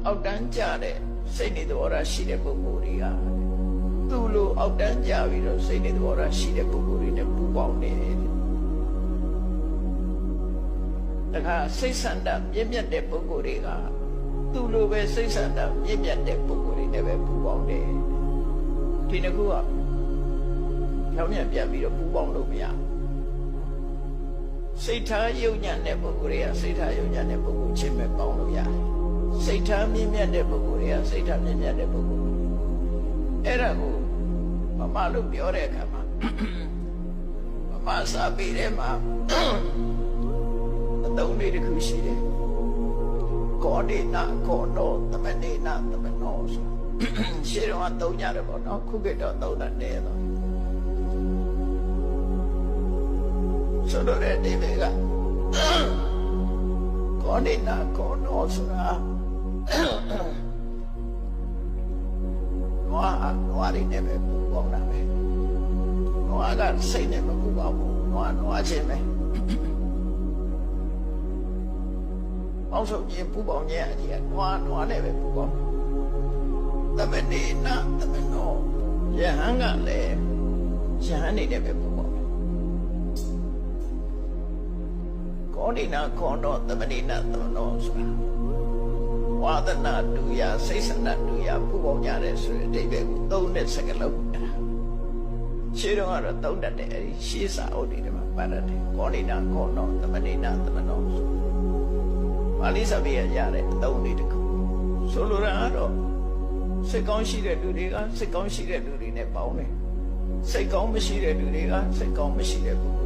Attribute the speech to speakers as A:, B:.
A: အောက်တန်းကြတဲ့စိတ်နေသဘောထားရှိတဲ့ပုဂ္ဂိုလ်တွေကသူ့လိုအောက်တန်းကြပြီးတော့စိတ်နေသဘောထားရှိတဲ့ပုဂ္ဂိုလ်တွေနဲ့ပူးပေါင်းနေတယ်တခါစိတ်ဆန္ဒပြည့်မြတ်တဲ့ပုဂ္ဂိုလ်တွေကသူ့လိုပဲစိတ်ဆန္ဒပြည့်မြတ်တဲ့ပုဂ္ဂိုလ်တွေနဲ့ပဲပူးပေါင်းတယ်ဒီနှစ်ခုကဖြောင်းပြန်ပြန်ပြီးတော့ပူးပေါင်းလို့မရစိတ်ထားယုံညံ့တဲ့ပုဂ္ဂိုလ်တွေကစိတ်ထားယုံညံ့တဲ့ပုဂ္ဂိုလ်ချင်းပဲပေါင်းလို့ရတယ်စိတ်ထားမြင့်မြတ်တဲ့ပုဂ္ဂိုလ်တွေကစိတ်ထားမြင့်မြတ်တဲ့ပုဂ္ဂိုလ်အဲ့ဒါကိုမမလို့ပြောတဲ့အခါမှာမမစာပေထဲမှာအသုံးလေးတစ်ခုရှိတယ်ကောဒေနာကောနောသမနေနာသမနောဆိုရှင်းတော့သုံးကြတယ်ပေါ့နော်ခုခေတ်တော့သုံးတာနေတော့ဆိုတော့ဒီဘေကကောဒေနာကောနောဆိုတာနွားရင်းနဲ့ပဲပူပေါင်းတာပဲနွားကစိတ်နဲ့မပူပေါင်းဘူးနွားချင်းပဲပေါင်းစုံချင်းပူပေါင်းခြင်းအကြီးကနွားနဲ့ပဲပူပေါင်းသမနေနာသမနောယဟန်ကလည်းယဟန်နေနဲ့ပဲပူပေါင်းကောဒီနာကောတော့သမနေနာသမနောဆိုတာဝါဒနာတူရစိတ်ဆန္ဒတူရပူပေါင်းကြတယ်ဆိုတဲ့အဓိပ္ပာယ်ကိုသုံးတဲ့စကားလုံးရှင်းတော့ကတော့သုံးတတ်တယ်အဲဒီရှေးစာအုပ်တွေမှာပါတယ်ကောဒီနာကောတော့သမနေနာသမနောဆိုပါဠိစာပေရရတဲ့အသုံးလေးတစ်ခုဆိုလိုတာကတော့စိတ်ကောင်းရှိတဲ့လူတွေကစိတ်ကောင်းရှိတဲ့လူတွေနဲ့ပေါင်းတယ်စိတ်ကောင်းမရှိတဲ့လူတွေကစိတ်ကောင်းမရှိတဲ့ပုဂ္ဂိုလ်